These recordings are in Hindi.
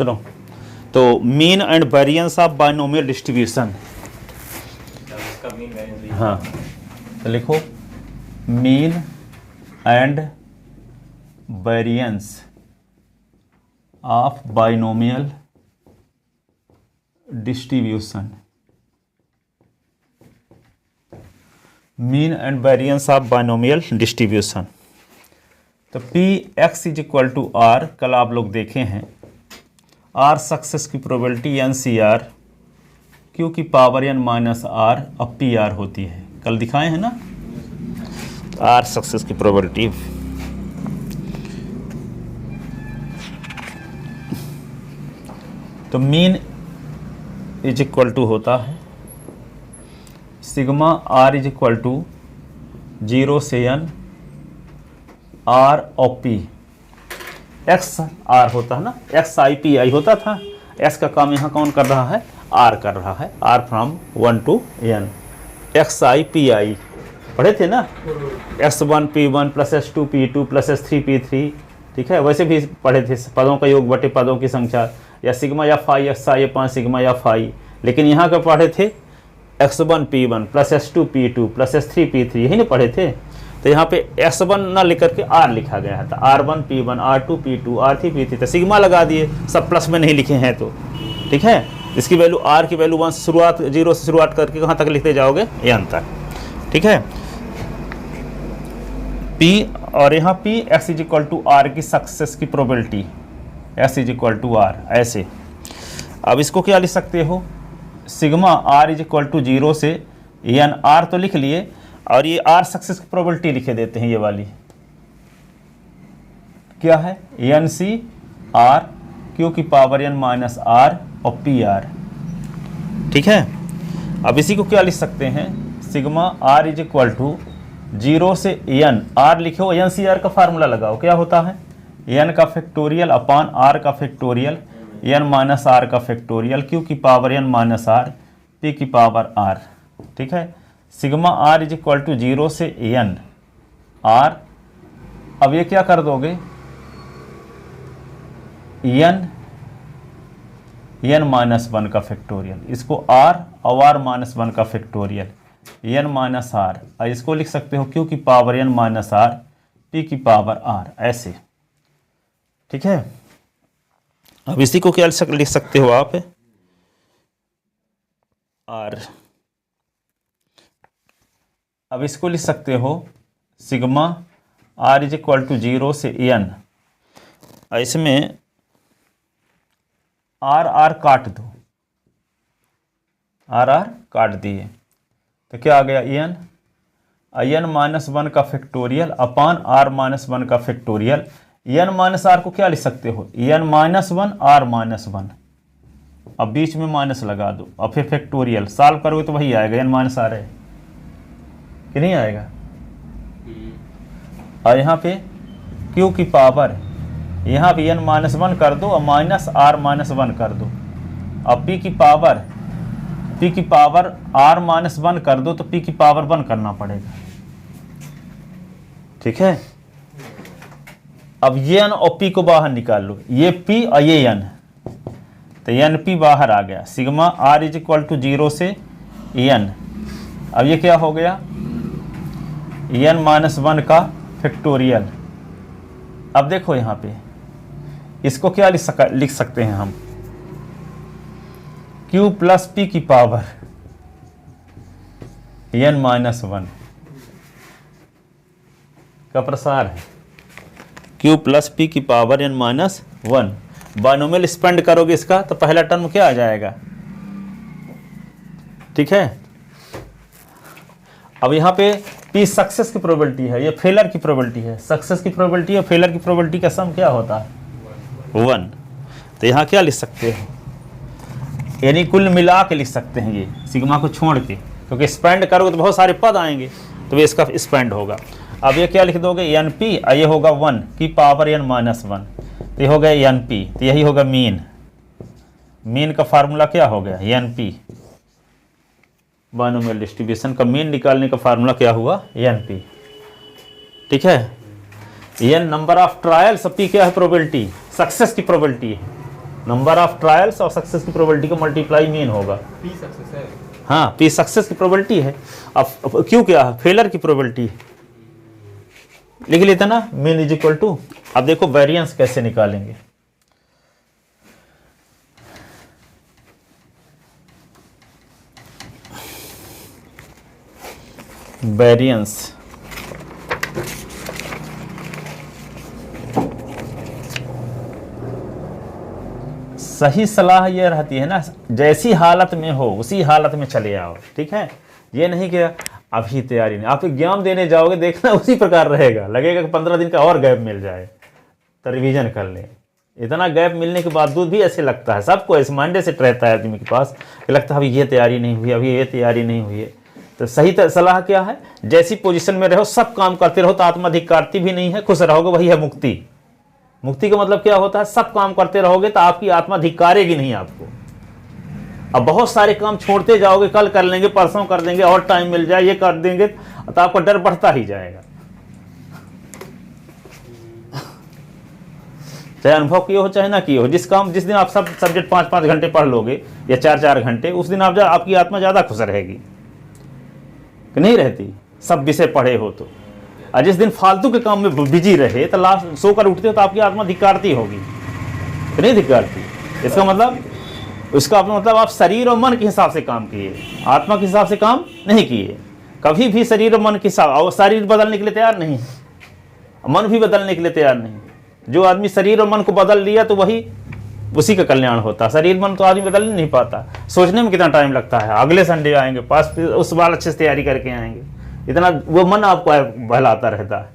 सुनो, तो mean and variance of binomial distribution. हाँ तो लिखो mean and variance of binomial distribution. Mean and variance of binomial distribution. तो P x is equal to r, कल आप लोग देखे हैं, आर सक्सेस की probability n C R Q की पावर एन माइनस आर अब पी आर होती है, कल दिखाए हैं ना आर सक्सेस की प्रोबेबिलिटी। तो मीन इज इक्वल टू होता है sigma r is equal to 0 से n आर और पी। एक्स आर होता है ना, एक्स आई पी आई होता था, एक्स का काम यहाँ कौन कर रहा है, आर कर रहा है, r from 1 to n, x I P i पढ़े थे ना, x1 p1 plus s2 p2 plus s3 p3, ठीक है। वैसे भी पढ़े थे पदों का योग बटे पदों की संख्या, या सिग्मा या फाई एक्स आई 5 सिग्मा या फाई। लेकिन यहाँ का पढ़े थे x1 p1 plus s2 p2 plus s3 p3, यही ना पढ़े थे। तो यहाँ पे s1 ना लिख करके r लिखा गया था, r1 p1 r2 p2 r3 p3, तो सिग्मा लगा दिए, सब प्लस में नहीं लिखे हैं तो, ठीक है। इसकी वैल्यू r की वैल्यू 1 से शुरुआत 0 से शुरुआत करके कहाँ तक लिखते जाओगे, n तक, ठीक है। p और यहाँ p x is equal to r की सक्सेस की probability, x is equal to r ऐसे। अब इसको क्या लिख सकते हो, sigma r is equal to 0 से n, r तो लिख लिए, और ये r सक्सेस की प्रोबेबिलिटी लिखे देते हैं, ये वाली क्या है, एन सी आर क्यू की पावर n माइनस आर और पी आर, ठीक है। अब इसी को क्या लिख सकते हैं, sigma r is equal to 0 से n, r लिखो, एन सी आर का फार्मूला लगाओ, क्या होता है, n का फैक्टोरियल अपान r का फैक्टोरियल, n माइनस आर का फैक्टोरियल, क्यू की power n minus are, p की पावर r, ठीक है। Sigma r is equal to 0 से n r, अब ये क्या कर दोगे, n माइनस 1 का फैक्टोरियल, इसको r और r माइनस 1 का फैक्टोरियल, n माइनस आर, और इसको लिख सकते हो q की power n minus are, p की पावर r, ऐसे, ठीक है। अब इसी को क्या लिख सकते हो आप, r, अब इसको लिख सकते हो sigma r is equal to 0 से n, इसमें r काट दो, r काट दिए, तो क्या आ गया, n माइनस 1 का फैक्टोरियल अपान r माइनस 1 का फैक्टोरियल, n माइनस आर को क्या लिख सकते हो, n माइनस 1 r माइनस 1, अब बीच में माइनस लगा दो, और फिर फैक्टोरियल सॉल्व करोगे तो वही आएगा, n माइनस आर है कि नहीं आएगा। और यहाँ पे q की पावर, यहाँ पे n माइनस 1 कर दो और माइनस r माइनस 1 कर दो, अब p की पावर r माइनस 1 कर दो, तो p की पावर 1 करना पड़ेगा, ठीक है। अब ये n और p को बाहर निकाल लो, ये p और ये n, तो np बाहर आ गया, sigma r is equal to 0 से n, अब ये क्या हो गया, n माइनस 1 का फैक्टोरियल। अब देखो यहाँ पे इसको क्या लिख सकते हैं हम, q प्लस p की पावर n माइनस 1 का प्रसार है, q प्लस p की power n minus 1, binomial expand करोगे इसका तो पहला टर्म क्या आ जाएगा, ठीक है। अब यहाँ पे p सक्सेस की प्रोबेबिलिटी है, ये फेलर की प्रोबेबिलिटी है, सक्सेस की प्रोबेबिलिटी और फेलर की प्रोबेबिलिटी का सम क्या होता है, 1। तो यहाँ क्या लिख सकते हो, यानी कुल मिला के लिख सकते हैं, ये सिग्मा को छोड़ के, क्योंकि स्पेंड करोगे तो बहुत सारे पद आएंगे, तो ये इसका स्पेंड होगा। अब ये क्या लिख दोगे, एन पी, और ये होगा 1 की पावर n माइनस 1, तो ये हो गया एन पी, तो यही होगा मीन का फार्मूला क्या हो गया, एन पी, बाइनोमियल डिस्ट्रीब्यूशन का मीन निकालने का फार्मूला क्या हुआ, एन पी, ठीक है। N number of trials, p क्या है, प्रोबेबिलिटी, सक्सेस की प्रोबेबिलिटी है, नंबर ऑफ ट्रायल्स और सक्सेस की प्रोबेबिलिटी का मल्टीप्लाई मीन होगा। पी सक्सेस है। हाँ, पी सक्सेस की प्रोबेबिलिटी है। अब क्यों क्या है, फेलर की प्रोबेबिलिटी लिख लेते ना, मीन इज इक्वल टू। अब देखो वेरिएंस कैसे निकालेंगे। वेरिएंस सही सलाह ये रहती है ना, जैसी हालत में हो उसी हालत में चले आओ, ठीक है। ये नहीं कि अभी तैयारी नहीं, आप एग्जाम देने जाओगे देखना उसी प्रकार रहेगा, लगेगा कि 15 दिन का और गैप मिल जाए तो रिवीजन कर लें। इतना गैप मिलने के बावजूद भी ऐसे लगता है, सबको ऐसे माइंड सेट रहता है आदमी के पास कि लगता है अभी ये तैयारी नहीं हुई, अभी ये तैयारी नहीं हुई है। तो सही सलाह क्या है, जैसी पोजीशन में रहो सब काम करते रहो तो आत्मा धिक्कारती भी नहीं है, खुश रहोगे, वही है मुक्ति। मुक्ति का मतलब क्या होता है, सब काम करते रहोगे तो आपकी आत्मा धिक्कारेगी नहीं आपको। अब बहुत सारे काम छोड़ते जाओगे, कल कर लेंगे, परसों कर देंगे, और टाइम मिल जाए ये कर देंगे, तो आपका डर बढ़ता ही जाएगा। चाहे अनुभव किए हो चाहे ना किए हो, जिस दिन आप सब सब्जेक्ट 5-5 घंटे पढ़ लोगे या 4-4 घंटे, उस दिन आपकी आत्मा ज़्यादा खुश रहेगी कि नहीं रहती, सब विषय पढ़े हो तो। और जिस दिन फालतू के काम में बिजी रहे तो लास्ट सोकर उठते हो तो आपकी आत्मा धिक्कारती होगी कि नहीं धिक्कारती। इसका मतलब, उसका अपना मतलब आप शरीर और मन के हिसाब से काम किए, आत्मा के हिसाब से काम नहीं किए कभी भी। शरीर और मन के हिसाब, और शरीर बदलने के लिए तैयार नहीं, मन भी बदलने के लिए तैयार नहीं। जो आदमी शरीर और मन को बदल लिया तो वही उसी का कल्याण होता। शरीर मन तो आदमी बदल नहीं पाता, सोचने में कितना टाइम लगता है। अगले संडे आएंगे पास, फिर उस बार अच्छे से तैयारी करके आएंगे, इतना वो मन आपको बहलाता रहता है,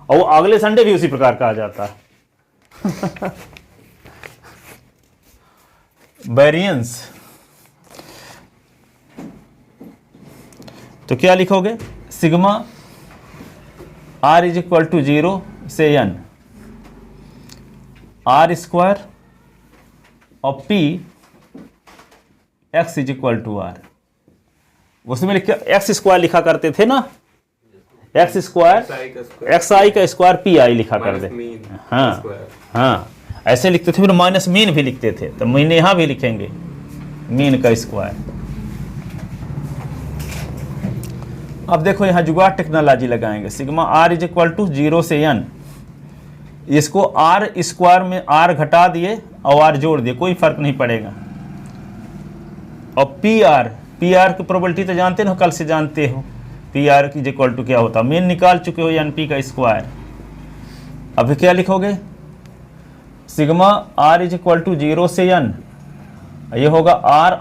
और वो अगले संडे भी उसी प्रकार का आ जाता है। वेरिएंस तो क्या लिखोगे, sigma r is equal to 0 से n r स्क्वायर और p x is equal to r। उसमें एक्स स्क्वायर लिखा करते थे ना, एक्स स्क्वायर एक्स आई का स्क्वायर पी आई लिखा कर दे। हाँ हाँ, ऐसे लिखते थे। फिर माइनस मीन भी लिखते थे, तो मीन यहाँ भी लिखेंगे, मीन का स्क्वायर। अब देखो यहाँ जुगाड़ टेक्नोलॉजी लगाएंगे। Sigma r is equal to 0 से n, इसको आर स्क्वायर में आर घटा दिए और आर जोड़ दिए, कोई फर्क नहीं पड़ेगा। और पी आर की प्रोबेबिलिटी तो जानते हो, कल से जानते हो। पी आर की इक्वल टू क्या होता है, मीन निकाल चुके हो, एन पी का स्क्वायर। अभी क्या लिखोगे, sigma r is equal to 0 से n, ये होगा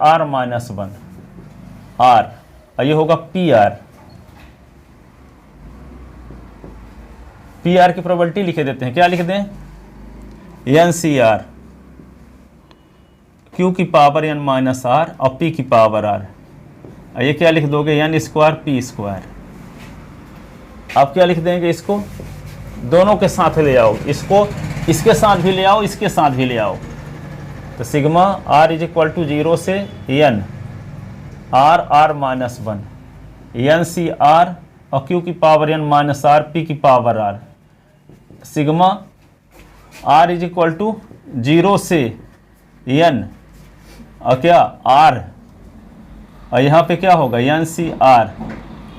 r माइनस 1 r, ये होगा पी आर की प्रोबेबिलिटी लिखे देते हैं। क्या लिख दें, एन सी आर, क्यू की पावर n माइनस आर और p की पावर r। ये क्या लिख दोगे, एन स्क्वायर पी स्क्वायर। आप क्या लिख देंगे, इसको दोनों के साथ ले आओ, इसको इसके साथ भी ले आओ, इसके साथ भी ले आओ। तो sigma r is equal to 0 से n r माइनस 1 एन सी आर और q की power n minus are p की power r। Sigma r is equal to 0 से n और क्या r, और यहाँ पे क्या होगा, एन सी आर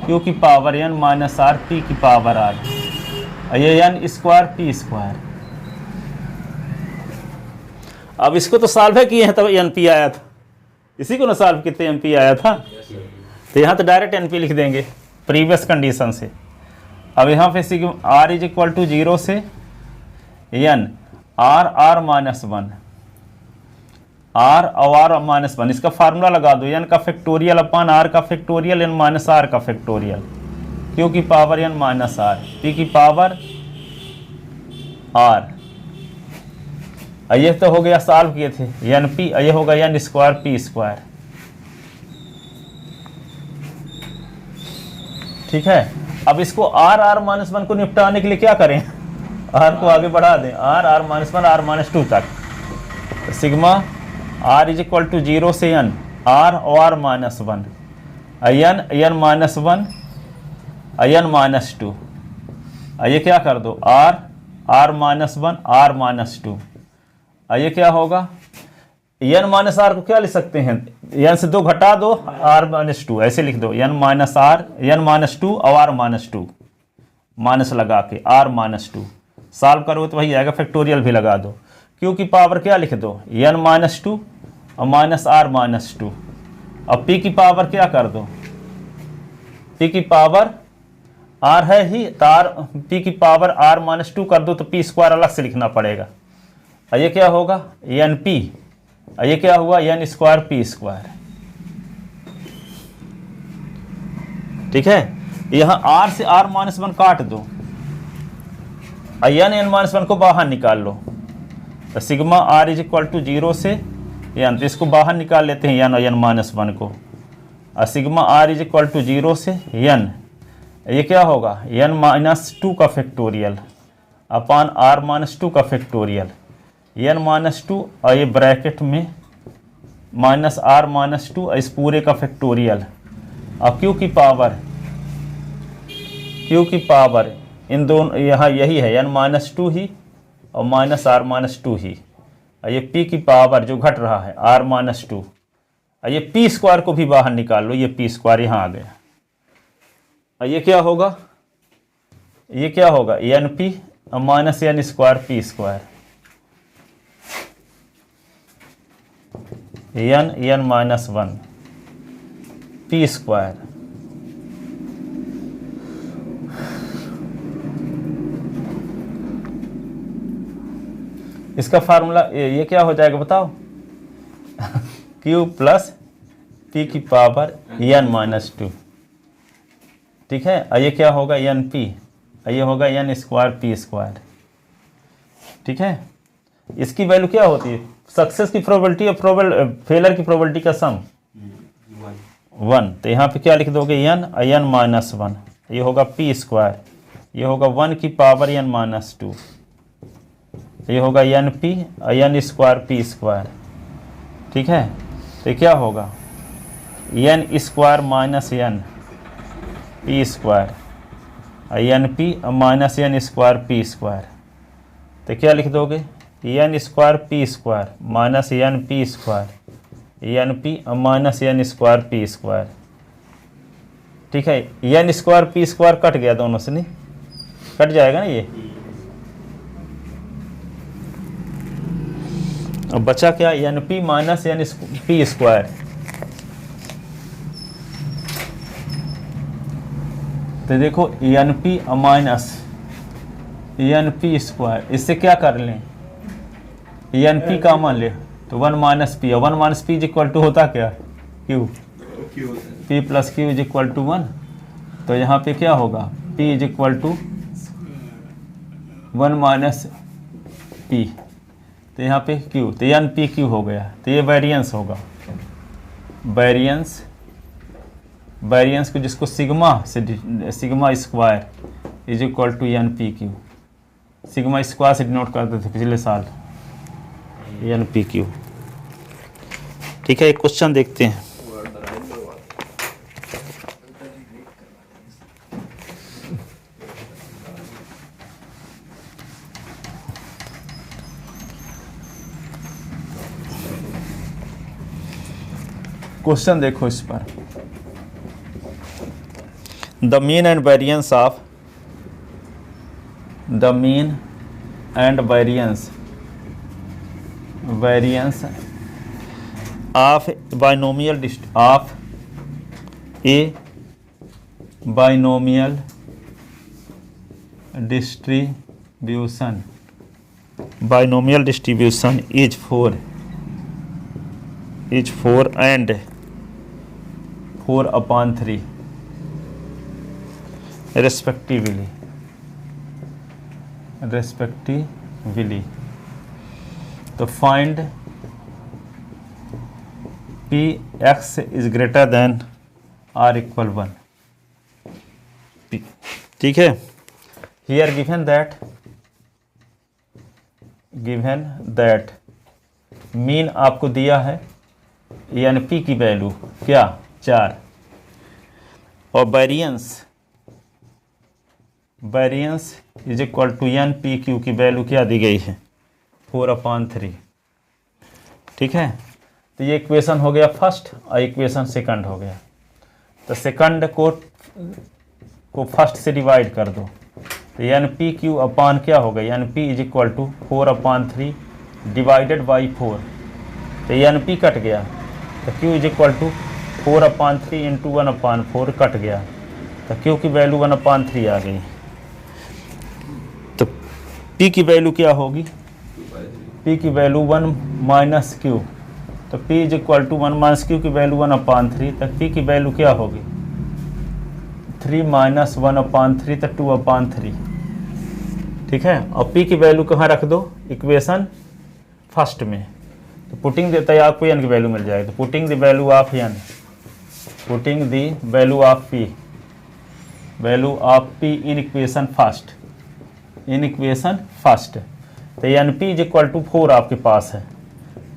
क्यू की power n minus r p की पावर r, और ये n स्क्वायर पी स्क्वायर। अब इसको तो सॉल्व किए हैं, तब एन पी आया था, इसी को ना सॉल्व कितने एन पी आया था। तो यहाँ तो डायरेक्ट एन पी लिख देंगे प्रीवियस कंडीशन से। अब यहाँ पे sigma r is equal to 0 से n r माइनस 1 r और r माइनस 1, इसका फार्मूला लगा दो, n का फैक्टोरियल अपन r का फैक्टोरियल n माइनस r का फैक्टोरियल, q की power n minus r, p की पावर r। ये तो हो गया, सॉल्व किए थे, एन पी, ये होगा n स्क्वायर पी स्क्वायर। ठीक है। अब इसको r माइनस 1 को निपटाने के लिए क्या करें, r को आगे बढ़ा दें, r माइनस 1 r माइनस 2 तक। तो sigma r is equal to 0 से n r और r minus 1 n minus 1 n minus 2, ये क्या कर दो, r माइनस 1 r माइनस 2, ये क्या होगा, एन माइनस आर को क्या लिख सकते हैं, एन से 2 घटा दो, आर माइनस 2 ऐसे लिख दो, n minus r, n minus 2 और आर माइनस 2, माइनस लगा के आर माइनस 2 सॉल्व करो तो वही आएगा, फैक्टोरियल भी लगा दो। क्यू की पावर क्या लिख दो, एन माइनस 2 और माइनस आर माइनस 2, और पी की पावर क्या कर दो, पी की पावर आर है ही तो आर, पी की पावर आर माइनस 2 कर दो तो पी स्क्वायर अलग से लिखना पड़ेगा। और ये क्या होगा, एन पी, और ये क्या हुआ, एन स्क्वायर पी स्क्वायर। ठीक है, यहां आर से आर माइनस 1 काट दो, और एन माइनस 1 को बाहर निकाल लो, तो sigma r is equal to 0 से एन, तो इसको बाहर निकाल लेते हैं एन और एन माइनस 1 को, और sigma r is equal to 0 से एन, ये क्या होगा, एन माइनस 2 का फैक्टोरियल अपान आर माइनस 2 का फैक्टोरियल, एन माइनस 2 और ये ब्रैकेट में माइनस आर माइनस 2 इस पूरे का फैक्टोरियल, और क्यू की पावर इन दोनों यहाँ यही है, एन माइनस 2 ही और माइनस आर माइनस 2 ही, और ये पी की पावर जो घट रहा है आर माइनस 2, और ये पी स्क्वायर को भी बाहर निकाल लो, ये पी स्क्वायर यहाँ आ गया, और ये क्या होगा, ये क्या होगा, n p minus n square p square, n minus 1 p square. इसका फार्मूला ये क्या हो जाएगा बताओ, क्यू प्लस पी की पावर एन माइनस 2, ठीक है, और ये क्या होगा, एन पी, ये होगा एन स्क्वायर पी स्क्वायर। ठीक है, इसकी वैल्यू क्या होती है, सक्सेस की प्रोबेबिलिटी और फेलर की प्रोबेबिलिटी का सम 1, तो यहाँ पे क्या लिख दोगे, एन माइनस 1, ये होगा पी स्क्वायर, ये होगा 1 की पावर एन माइनस 2, ये होगा n p n square p square. ठीक है, तो क्या होगा, n square minus n p square, n p minus n square p square, तो क्या लिख दोगे, n square p square minus n p square, n p minus n square p square. ठीक है, n square p square cut गया दोनों से, नहीं कट जाएगा ना ये, अब बचा क्या, n p minus n p square, तो देखो n p minus n p square, इससे क्या कर लें, एन पी का मान ले तो 1 minus p, 1 minus p is equal to होता क्या, q, p plus q is equal to 1, तो यहाँ पे क्या होगा, p is equal to 1 minus p, तो यहाँ पे क्यू, तो एन पी क्यू हो गया, तो ये वेरिएंस होगा, वेरिएंस को जिसको सिग्मा से sigma square is equal to n p q, sigma square से डिनोट करते थे पिछले साल, एन पी क्यू। ठीक है, एक क्वेश्चन देखते हैं, क्वेश्चन देखो इस पर, the mean and variance of the mean and variance of binomial of a binomial distribution is 4 and 4/3 respectively. तो find p x is greater than or equal 1 p। ठीक है, here given that मीन आपको दिया है एन पी की वैल्यू क्या 4, और variance is equal to n p q की वैल्यू क्या दी गई है 4/3। ठीक है, तो ये इक्वेशन हो गया फर्स्ट और इक्वेशन सेकंड हो गया। तो सेकंड को फर्स्ट से डिवाइड कर दो, तो एन पी क्यू अपान क्या हो गया, n p is equal to 4/3 divided by 4। तो एन पी कट गया, तो q is equal to 4/3 into 1/4 cut गया, तो क्यू की वैल्यू 1/3 आ गई। तो पी की वैल्यू क्या होगी, पी की वैल्यू 1 माइनस क्यू, तो p is equal to 1 minus q की वैल्यू 1/3, तो पी की वैल्यू क्या होगी 3 माइनस 1/3, तो 2/3। ठीक है, और पी की वैल्यू कहाँ रख दो, इक्वेशन फर्स्ट में। तो पुटिंग देता है आपको एन की वैल्यू मिल जाएगी। तो putting the value of n, putting the value of p, value of p in equation first, in equation first. तो n p is equal to 4 आपके पास है,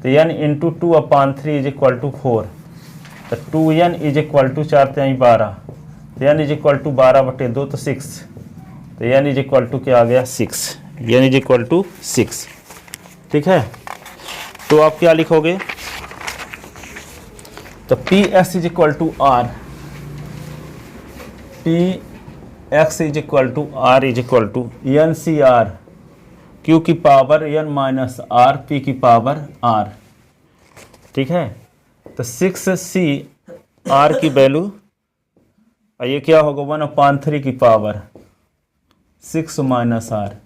तो n into 2/3 is equal to 4, तो 2n इज इक्वल टू 4×12, तो एन इज इक्वल टू 12/2 तो 6, तो एन इज इक्वल टू क्या आ गया 6, एन इज इक्वल टू 6। ठीक है, तो आप क्या लिखोगे, तो P x is equal to r, P x is equal to r is equal to n C R Q की power n minus r p की पावर आर। ठीक है, तो 6c आर की वैल्यू, और ये क्या होगा 1/3 की पावर 6 माइनस आर,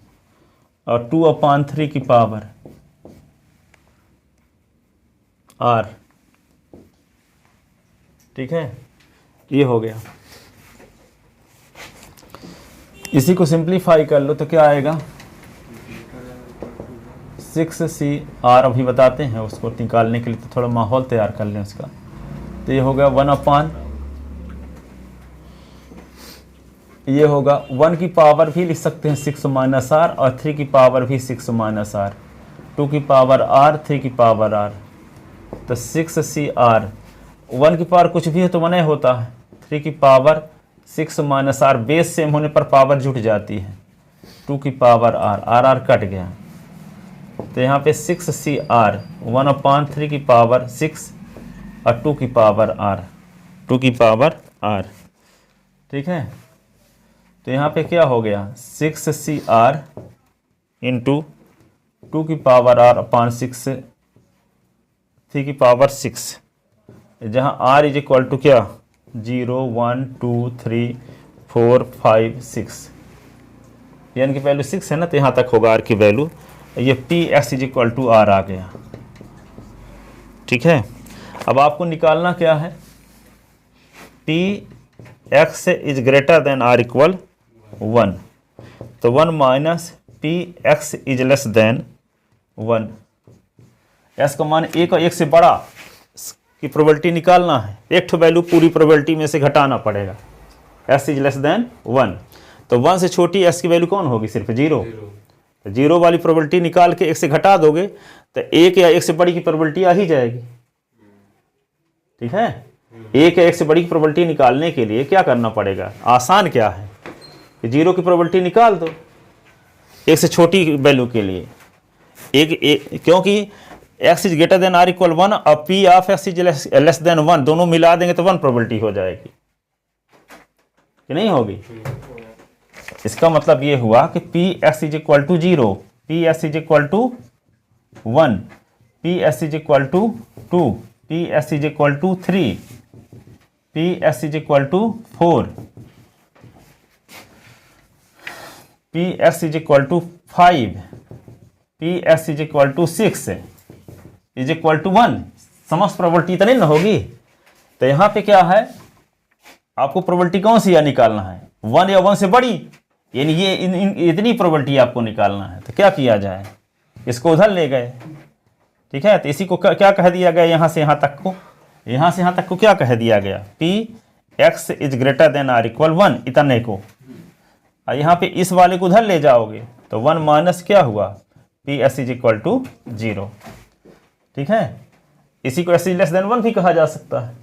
और 2/3 की पावर आर। ठीक है, ये हो गया। इसी को सिंप्लीफाई कर लो तो क्या आएगा 6c आर, अभी बताते हैं उसको निकालने के लिए, तो थोड़ा माहौल तैयार कर लें उसका। तो ये हो गया 1/, ये होगा 1 की पावर भी लिख सकते हैं 6 माइनस आर, और 3 की पावर भी 6 माइनस आर, 2 की पावर आर, 3 की पावर आर। तो 6c आर, 1 की पावर कुछ भी है तो 1 होता है, 3 की power 6 minus r, base same होने पर पावर जुट जाती है, 2 की power r, r r cut गया। तो यहाँ पे 6c आर 1/3 की पावर 6 और 2 की पावर आर, 2 की पावर आर। ठीक है, तो यहाँ पे क्या हो गया 6c आर इंटू 2 की पावर आर अपान 6 3 की पावर 6, जहाँ r इज इक्वल टू क्या 0 1 2 3 4 5 6, यानी कि वैल्यू 6 है ना, तो यहाँ तक होगा r की वैल्यू। ये P x is equal to R आ गया। ठीक है, अब आपको निकालना क्या है, P x is greater than are equal 1, तो 1 minus P x is less than 1। S का मान 1 और 1 से बड़ा की प्रोबेबिलिटी निकालना है, एक तो वैल्यू पूरी प्रोबेबिलिटी में से घटाना पड़ेगा, एस इज लेस देन 1। तो 1 से छोटी एस की वैल्यू कौन होगी, सिर्फ 0। तो 0 वाली प्रोबेबिलिटी निकाल के 1 से घटा दोगे तो 1 या 1 से बड़ी की प्रोबेबिलिटी आ ही जाएगी। ठीक है, 1 या 1 से बड़ी की प्रोबेबिलिटी निकालने के लिए क्या करना पड़ेगा, आसान क्या है कि 0 की प्रोबेबिलिटी निकाल दो 1 से छोटी वैल्यू के लिए, क्योंकि x is greater than are equal 1 और p of x is less than 1, दोनों मिला देंगे तो 1 प्रोबेबिलिटी हो जाएगी कि नहीं होगी। इसका मतलब ये हुआ कि p x is equal to 0, p x is equal to 1, p x is equal to 2, p x is equal to 3, p x is equal to 4, p x is equal to 5, p x is equal to 6 is equal to 1। समस्त प्रोबेबिलिटी तो नहीं ना होगी। तो यहाँ पे क्या है, आपको प्रोबेबिलिटी कौन सी या निकालना है, 1 या 1 से बड़ी, यानी ये इतनी प्रोबेबिलिटी आपको निकालना है। तो क्या किया जाए, इसको उधर ले गए। ठीक है, तो इसी को क्या कह दिया गया, यहाँ से यहाँ तक को, यहाँ से यहाँ तक को क्या कह दिया गया, p x is greater than are equal 1, इतने को। और यहाँ पे इस वाले को उधर ले जाओगे तो 1 माइनस क्या हुआ, p x is equal to 0। ठीक है, इसी को एस इज लेस देन 1 भी कहा जा सकता है।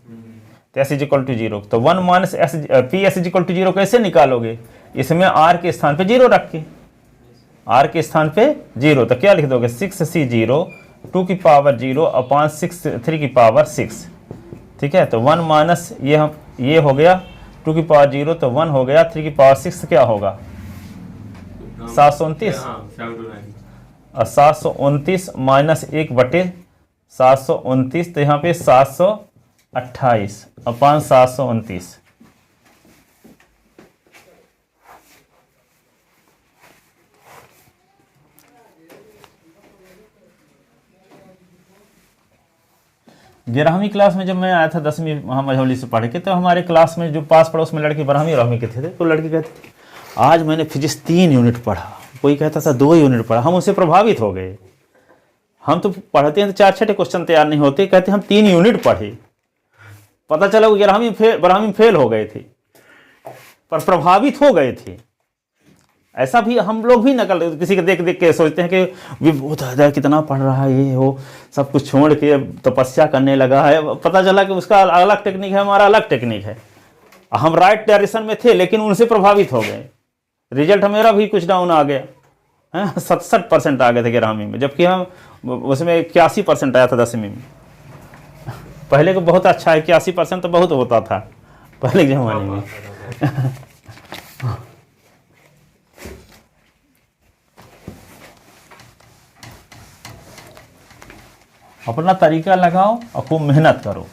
तो एस इज इक्वल टू 0, तो 1 minus x p x is equal to 0 कैसे निकालोगे, इसमें आर के स्थान पे 0 रख के, आर के स्थान पे 0, तो क्या लिख दोगे 6c0 2 की पावर 0 अपॉन 6 3 की पावर 6, ठीक है। तो 1 माइनस ये हो गया 2 की पावर 0, तो 1 हो गया, 3 की पावर 6 क्या होगा 729, और 729 माइनस 1/729, तो यहाँ पे 728 अपॉन 729। ग्यारहवीं क्लास में जब मैं आया था 10वीं वहाँ मझौली से पढ़ के, तो हमारे क्लास में जो पास पड़ोस में लड़के 12वीं के थे, तो लड़के कहते थे आज मैंने फिजिक्स 3 यूनिट पढ़ा, कोई कहता था 2 यूनिट पढ़ा। हम उससे प्रभावित हो गए। हम तो पढ़ते हैं तो 4-6 क्वेश्चन तैयार नहीं होते, कहते हम 3 यूनिट पढ़े। पता चला वो 12वीं में फेल हो गए थे, पर प्रभावित हो गए थे। ऐसा भी हम लोग भी नकल किसी के देख देख के सोचते हैं कि वो दादा कितना पढ़ रहा है, ये हो सब कुछ छोड़ के तपस्या करने लगा है। पता चला कि उसका अलग टेक्निक है, हमारा अलग टेक्निक है। हम राइट डायरेक्शन में थे लेकिन उनसे प्रभावित हो गए। रिजल्ट मेरा भी कुछ डाउन आ गया, 67% आ गए थे 11वीं में, जबकि हम उसमें 81% आया था 10वीं में। पहले को बहुत अच्छा है, 81% तो बहुत होता था पहले के ज़माने में। अपना तरीका लगाओ और खूब मेहनत करो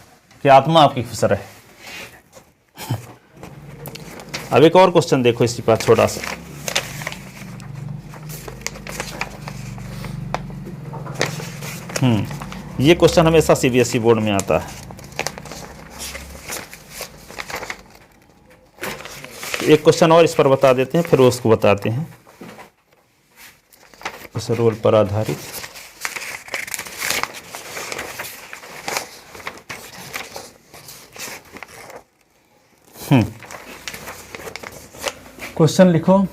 कि आत्मा आपकी खुश रहे। अब एक और क्वेश्चन देखो इसी पर छोटा सा। ये क्वेश्चन हमेशा सीबीएसई बोर्ड में आता है। एक क्वेश्चन और इस पर बता देते हैं, फिर उसको बताते हैं इस रोल पर आधारित। क्वेश्चन लिखो,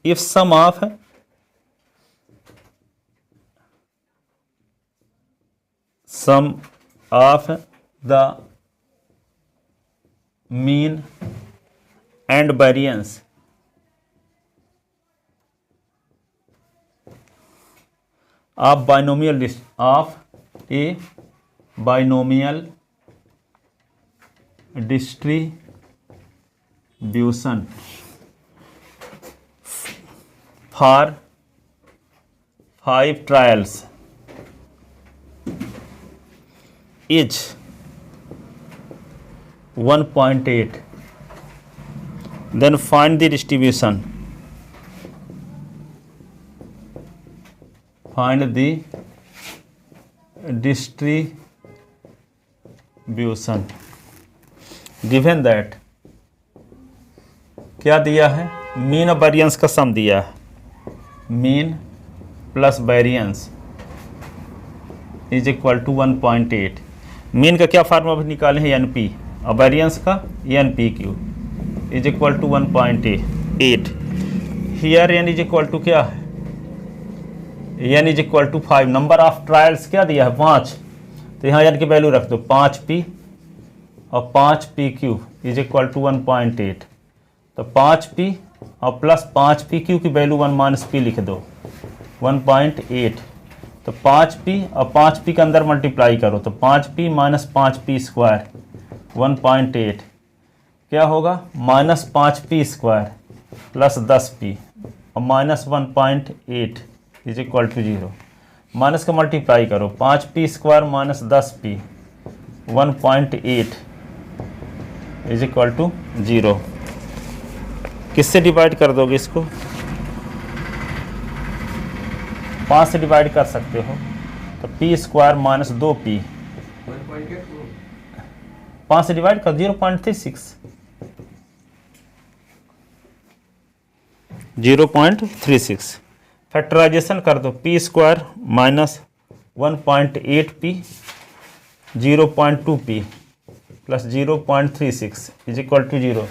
if sum of the mean and variance of binomial distribution for 5 trials is 1.8, then find the distribution. Find the distribution given that क्या दिया है, मीन और वेरिएंस का सम दिया है, mean plus variance is equal to 1.8। Mean का क्या फार्मूला भी निकाले हैं, एनपी, और वेरिएंस का NPQ is equal to 1.8। Here N is equal to क्या है, N is equal to 5। Number of trials क्या दिया है 5, तो यहाँ एन की वैल्यू रख दो 5p और 5pq इज इक्वल टू 1.8। तो 5p और प्लस 5pq की वैल्यू 1 माइनस p लिख दो 1.8। तो 5p और 5p के अंदर मल्टीप्लाई करो, तो 5p माइनस 5p स्क्वायर 1.8 क्या होगा, minus 5p square plus 10p और minus 1.8 is equal to 0। Minus का मल्टीप्लाई करो, 5p square minus 10p 1.8 is equal to 0। किससे डिवाइड कर दोगे इसको, 5 से डिवाइड कर सकते हो, तो p स्क्वायर माइनस 2p 5 से डिवाइड कर 0.36 0.36। फैक्टराइजेशन कर दो, p square minus 1.8p 0.2p plus 0.36 is equal to 0।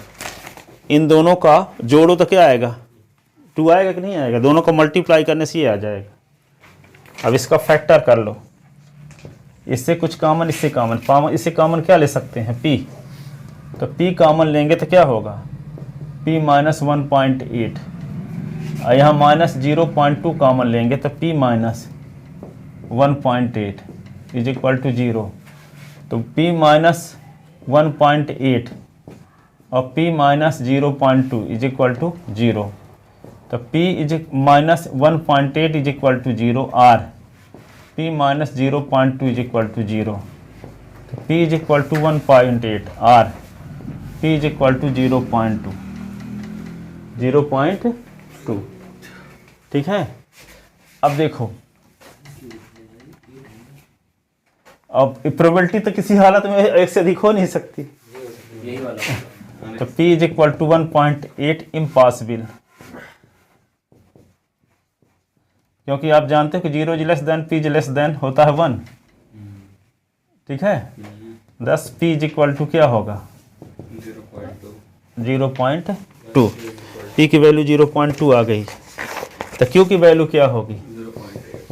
इन दोनों का जोड़ो तो क्या आएगा, 2 आएगा कि नहीं आएगा, दोनों को मल्टीप्लाई करने से ये आ जाएगा। अब इसका फैक्टर कर लो, इससे कुछ कॉमन, इससे कॉमन, इससे कॉमन क्या ले सकते हैं p, तो p कॉमन लेंगे तो क्या होगा p माइनस 1.8 और यहाँ माइनस 0.2 कॉमन लेंगे तो p minus 1.8 is equal to 0। तो p माइनस 1.8 और p minus 0.2 is equal to 0। तो p is minus 1.8 is equal to 0 r, p minus 0.2 is equal to 0। तो p is equal to 1.8 r, p is equal to 0.2 0.2। ठीक है। अब देखो, अब प्रोबेबिलिटी तो किसी हालत में एक से अधिक हो नहीं सकती, तो p is equal to 1.8 impossible, क्योंकि आप जानते हो कि 0 is less than p is less than होता है 1। ठीक है। thus p is equal to क्या होगा 0.2। p की वैल्यू 0.2 आ गई, तो q की वैल्यू क्या होगी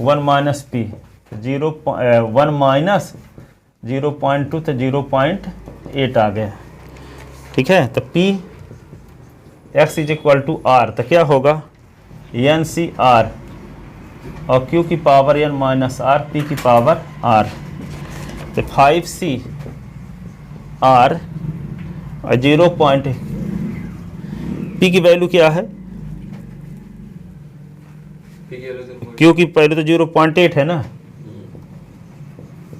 1 माइनस p, 1 माइनस 0.2 तो 0.8 आ गया। ठीक है। तो p x is equal to r, तो क्या होगा n c r और q की power n minus r, p की पावर r। तो 5c r और 0. p की वैल्यू क्या है, q की वैल्यू तो 0.8 है ना,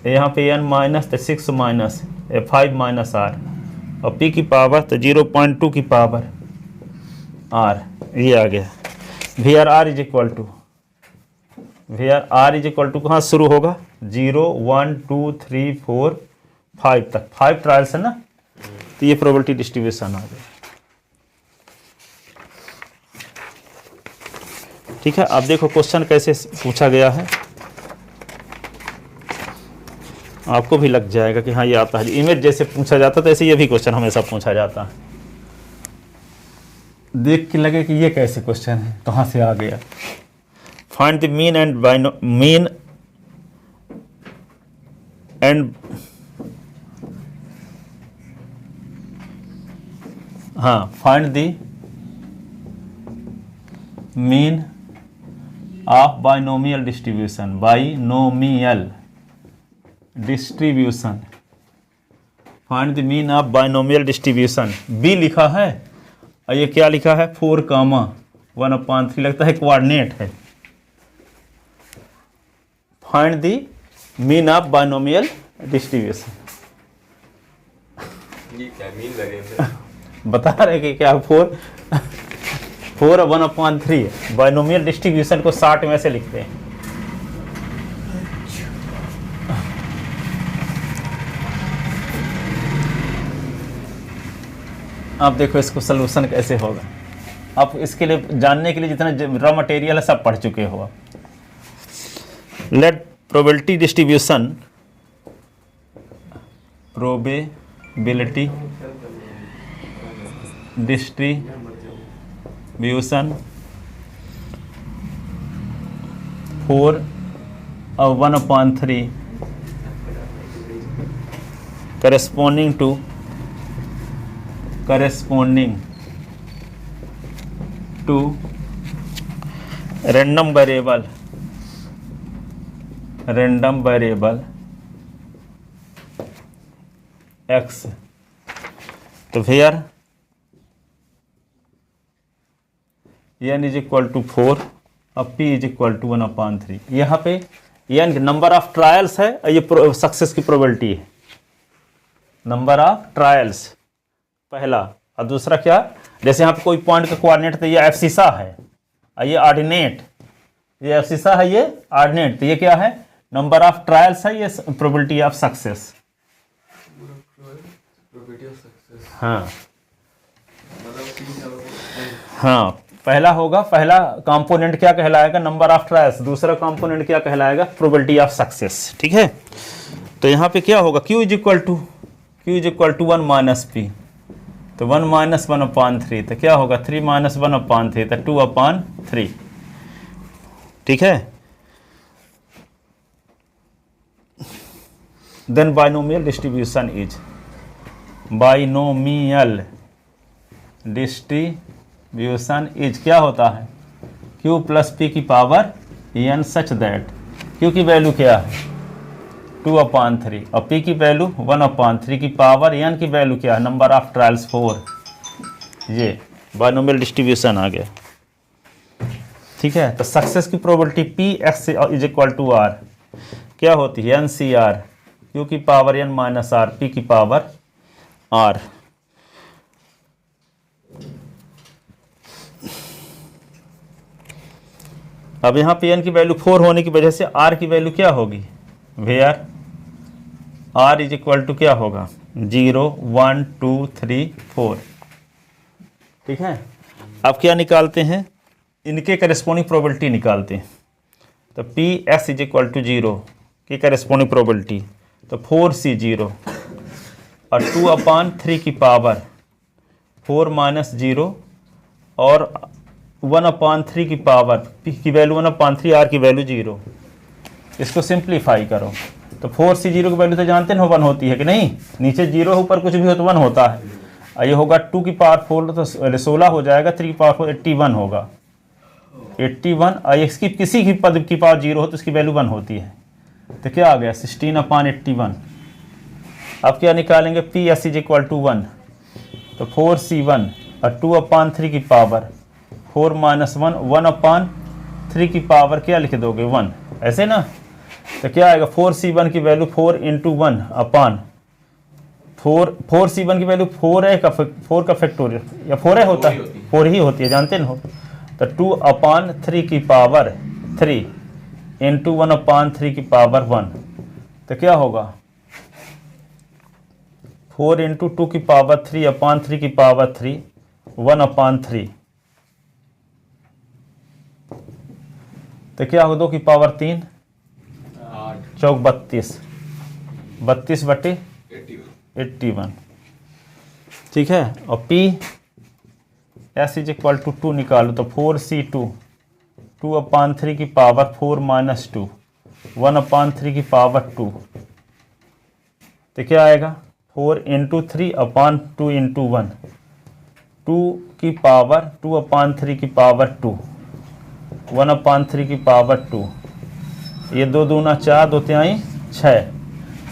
यहाँ पे n माइनस तो 6 माइनस 5 माइनस r और p की पावर तो 0.2 की पावर r, ये आ गया। Where r is equal to, where r is equal to कहाँ शुरू होगा 0 1 2 3 4 5 तक, 5 ट्रायल्स है ना, तो ये प्रोबेबिलिटी डिस्ट्रीब्यूशन आ गया। ठीक है। अब देखो क्वेश्चन कैसे पूछा गया है, आपको भी लग जाएगा कि हाँ ये आता है। इमेज जैसे पूछा जाता है तो ऐसे ये भी क्वेश्चन हमेशा पूछा जाता है, देख के लगे कि ये कैसे क्वेश्चन है, कहाँ से आ गया। फाइंड द मीन एंड हाँ, find the mean of binomial distribution, binomial distribution, find the mean of binomial distribution. B लिखा है और ये क्या लिखा है 4 कामा 1/3, लगता है कोऑर्डिनेट है। Find the mean of binomial distribution, बता रहे कि क्या 4 और 1/3 बाइनोमियल डिस्ट्रीब्यूशन को 60 में से लिखते हैं। अब देखो इसको सलूशन कैसे होगा। आप इसके लिए जानने के लिए जितना रॉ मटेरियल है सब पढ़ चुके हो आप। Let probability distribution, probability distribution 4 और 1/3 corresponding to random variable x, तो here n is equal to 4 और p इज इक्वल टू 1/3। यहाँ पे n नंबर ऑफ ट्रायल्स है और ये सक्सेस की प्रोबेबिलिटी है, नंबर ऑफ ट्रायल्स पहला, और दूसरा क्या, जैसे यहाँ पे कोई पॉइंट का कोऑर्डिनेट तो ये एब्सिसा है और ये ऑर्डिनेट, ये एब्सिसा है ये ऑर्डिनेट, तो ये क्या है नंबर ऑफ ट्रायल्स है, ये प्रोबेबिलिटी ऑफ सक्सेस। हाँ हाँ, पहला होगा, पहला कंपोनेंट क्या कहलाएगा नंबर ऑफ ट्रायल्स, दूसरा कंपोनेंट क्या कहलाएगा प्रोबेबिलिटी ऑफ सक्सेस। ठीक है। तो यहाँ पे क्या होगा q is equal to 1 minus p, तो 1 माइनस 1/3, तो क्या होगा 3 माइनस 1/3, तो 2/3। ठीक है। Then binomial distribution is, binomial distribution is क्या होता है Q प्लस P की power n such that Q की वैल्यू क्या है 2/3 और P की वैल्यू 1/3 की पावर n की वैल्यू क्या है नंबर ऑफ ट्रायल्स 4। ये बाइनोमियल डिस्ट्रीब्यूशन आ गया। ठीक है, तो सक्सेस की probability p x is equal to r क्या होती है NCR Q की power n minus are P की पावर r। अब यहाँ पे n की वैल्यू 4 होने की वजह से r की वैल्यू क्या होगी where r is equal to क्या होगा 0 1 2 3 4। ठीक है, अब क्या निकालते हैं इनके करेस्पॉन्डिंग प्रोबेबिलिटी निकालते हैं। तो P x is equal to 0 की करेस्पॉन्डिंग प्रोबेबिलिटी तो 4C 0 और 2/3 की पावर 4 माइनस 0 और 1/3 की पावर P की वैल्यू 1/3 R की वैल्यू 0। इसको सिंप्लीफाई करो तो 4C 0 की वैल्यू तो जानते हो 1 होती है कि नहीं, नीचे 0 है ऊपर कुछ भी हो तो 1 होता है। ये होगा 2 की पावर 4 तो 16 हो जाएगा, 3 की पावर 4 81 होगा 81। इसकी किसी की पद की पावर 0 हो तो इसकी वैल्यू 1 होती है। तो क्या आ गया 16/81। अब क्या निकालेंगे p x is equal to 1 तो 4C1 और 2/3 की पावर 4 माइनस 1 1/3 की पावर क्या लिख दोगे 1 ऐसे ना। तो क्या आएगा 4C1 की वैल्यू 4 इंटू 1 अपान 4C1 की वैल्यू 4 है का 4 का फैक्टोरियल या 4 है होता है 4 ही होती है जानते हो। तो 2/3 की पावर 3 इंटू 1/3 की पावर 1 तो क्या होगा 4 इंटू 2 की पावर 3/3 की पावर 3 1/3 तो क्या होगा 2 की पावर 3 चौक 32 32/81। ठीक है, और P x is equal to 2 निकालो तो 4C2 2/3 की पावर 4 माइनस 2 1/3 की पावर 2 तो क्या आएगा 4 इंटू 3/2 इंटू 1 2 की पावर 2/3 की पावर 2 1/3 की पावर 2 ये 2 दूना 4 2 तिहाई 6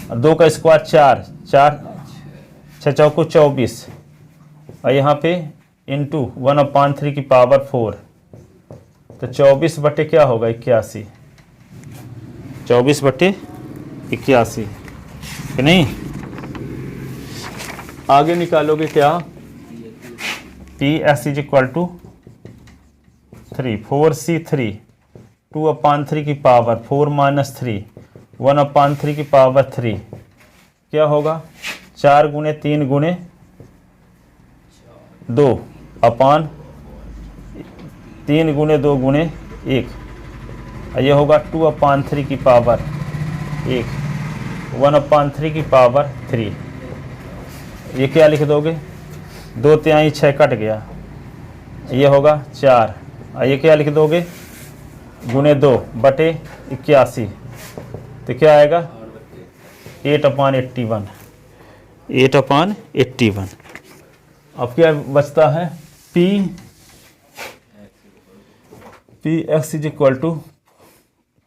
और 2 का स्क्वायर 4 4 6 चौको 24 और यहाँ पे इंटू 1/3 की पावर 4 तो 24 बटे क्या होगा 81 24 बटे 81 कि नहीं। आगे निकालोगे क्या p x is equal to 3 4C3 2/3 की पावर 4 माइनस 3 1/3 की पावर 3 क्या होगा 4 गुणे 3 गुणे 2 अपान 3 गुणे 2 गुणे 1 ये होगा 2/3 की पावर 1 1/3 की पावर 3 ये क्या लिख दोगे 2 तिहाई 6 कट गया ये होगा 4 ये क्या लिख दोगे गुणे 2 बटे 81 तो क्या आएगा 8/81 8/81। अब क्या बचता है P x is equal to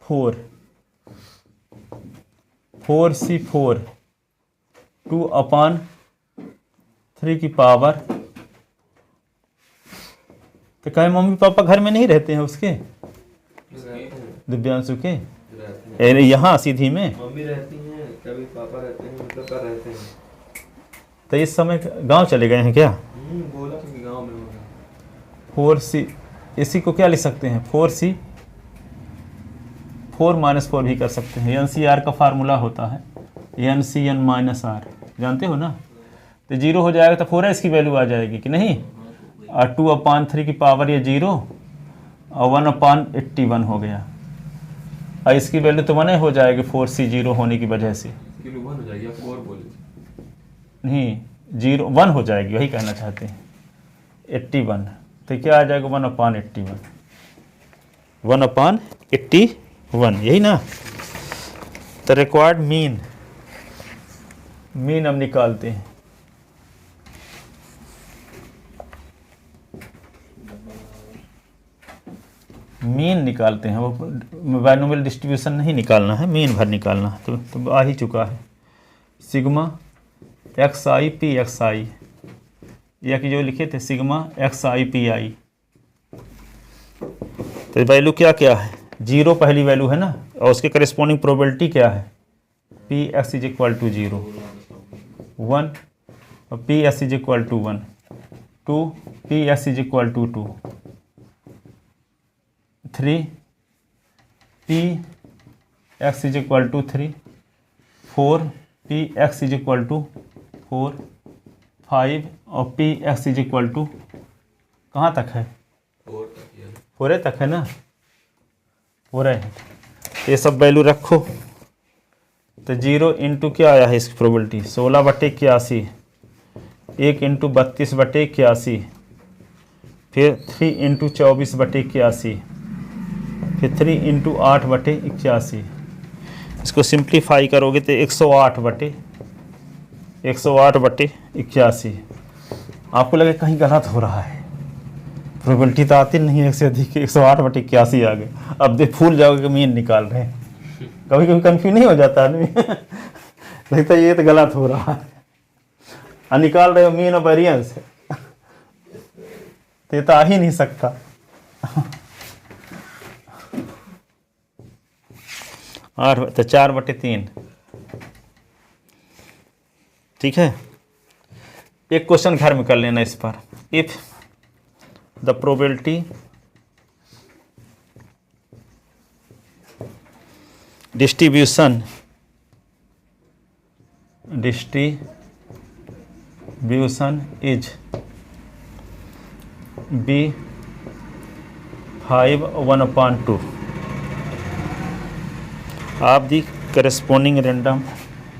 4C4 2/3 की पावर तो कहे मम्मी पापा घर में नहीं रहते हैं उसके दिव्यांशु के यहाँ सीधी में मम्मी रहती हैं कभी पापा रहते हैं मतलब कर रहते हैं। तो इस समय गांव चले गए हैं क्या बोला कि गांव में होगा 4C इसी को क्या लिख सकते हैं 4C 4 माइनस 4 भी कर सकते हैं NCR का फार्मूला होता है NCN माइनस R जानते हो ना। तो 0 हो जाएगा तो 4S की वैल्यू आ जाएगी कि नहीं और 2/3 की पावर ये 0 और 1/81 हो गया और इसकी वैल्यू तो 1 हो जाएगी 4C 0 होने की वजह से 1 हो जाएगी 4 बोले नहीं 0 1 हो जाएगी वही कहना चाहते हैं 81 तो क्या आ जाएगा 1/81 1/81 यही ना। तो रिक्वायर्ड मीन हम निकालते हैं मीन निकालते हैं, वो बाइनोमियल डिस्ट्रीब्यूशन नहीं निकालना है, मीन भर निकालना है। तो आ ही चुका है sigma X I P X I, या कि जो लिखे थे sigma X I P I. तो वैल्यू क्या क्या है, 0 पहली वैल्यू है ना, और उसके करेस्पॉन्डिंग प्रोबेबिलिटी क्या है, P x is equal to 0, 1 और p x is equal to 1, 2 p x is equal to 2, 3 p x is equal to 3, 4 p x is equal to 4, 5 और p x is equal to कहाँ तक है, 4 तक है ना, 4 है। ये सब वैल्यू रखो। तो 0 इंटू क्या आया है इसकी प्रोबेबिलिटी, 16/81, 1 इंटू 32/81, फिर 3 इंटू 24/81, फिर 3 इंटू 8/81। इसको सिंप्लीफाई करोगे तो 108/81। आपको लगे कहीं गलत हो रहा है, प्रोबेबिलिटी तो आती नहीं है 1 से अधिक, 108/81 आ गए। अब देख फूल जाओगे कि मीन निकाल रहे हैं, कभी कभी कंफ्यूज नहीं हो जाता आदमी लगता है ये तो गलत हो रहा है, और निकाल रहे हो मीन और वेरिएंस, तो ये तो आ ही नहीं सकता। 4/3, ठीक है। एक क्वेश्चन घर में कर लेना इस पर, if the probability distribution is B5/1/2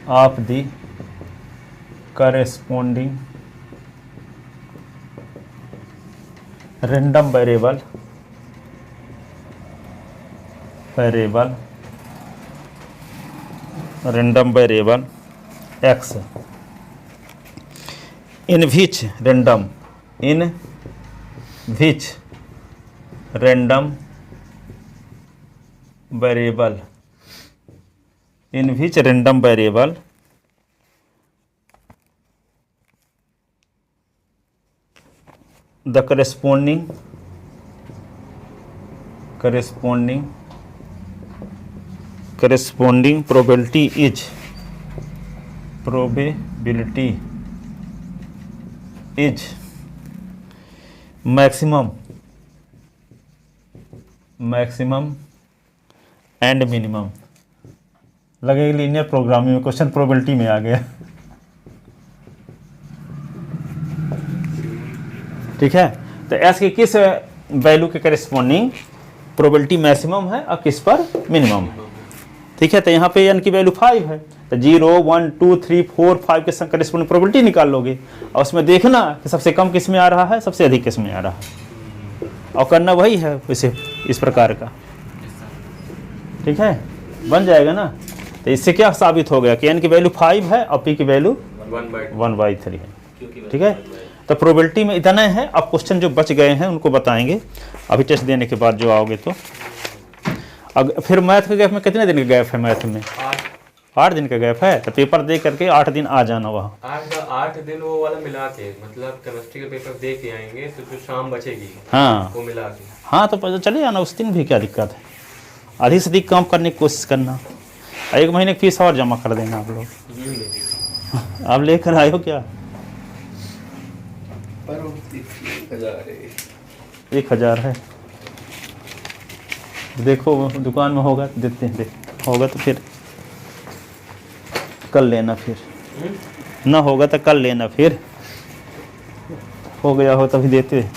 of the corresponding random variable x in which random variable the corresponding probability is maximum and minimum। लगेगा लीनियर प्रोग्रामिंग में क्वेश्चन प्रोबेबिलिटी में आ गया, ठीक है। तो एस के किस वैल्यू के करेस्पॉन्डिंग प्रोबेबिलिटी मैक्सिमम है और किस पर मिनिमम है, ठीक है। तो यहाँ पे एन की वैल्यू 5 है, तो 0 1 2 3 4 5 के करेस्पॉन्डिंग प्रोबेबिलिटी निकाल लोगे, और उसमें देखना कि सबसे कम किस में आ रहा है, सबसे अधिक किस में आ रहा है, और करना वही है वैसे इस प्रकार का, ठीक है, बन जाएगा ना। तो इससे क्या साबित हो गया कि एन की वैल्यू 5 है और पी की वैल्यू 1/3 है, ठीक है। तो प्रोबेबिलिटी में इतना है। अब क्वेश्चन जो बच गए हैं उनको बताएंगे अभी टेस्ट देने के बाद जो आओगे तो। फिर मैथ के गैप में कितने दिन का गैप है, मैथ में 8 दिन का गैप है, तो पेपर दे करके 8 दिन आ जाना वहाँ। 8 दिन वो वाला मिला के, मतलब केमिस्ट्री का पेपर दे के आएंगे तो जो शाम बचेगी हाँ वो मिला के, हाँ तो चले आना उस दिन भी, क्या दिक्कत है। अधिक से अधिक काम करने की कोशिश करना, 1 महीने की फीस और जमा कर देना आप लोग। आप लेकर आए हो क्या? 1000 है, देखो दुकान में होगा तो देते हैं, होगा तो फिर कल लेना, फिर ना होगा तो कल लेना, फिर हो गया हो तभी देते हैं।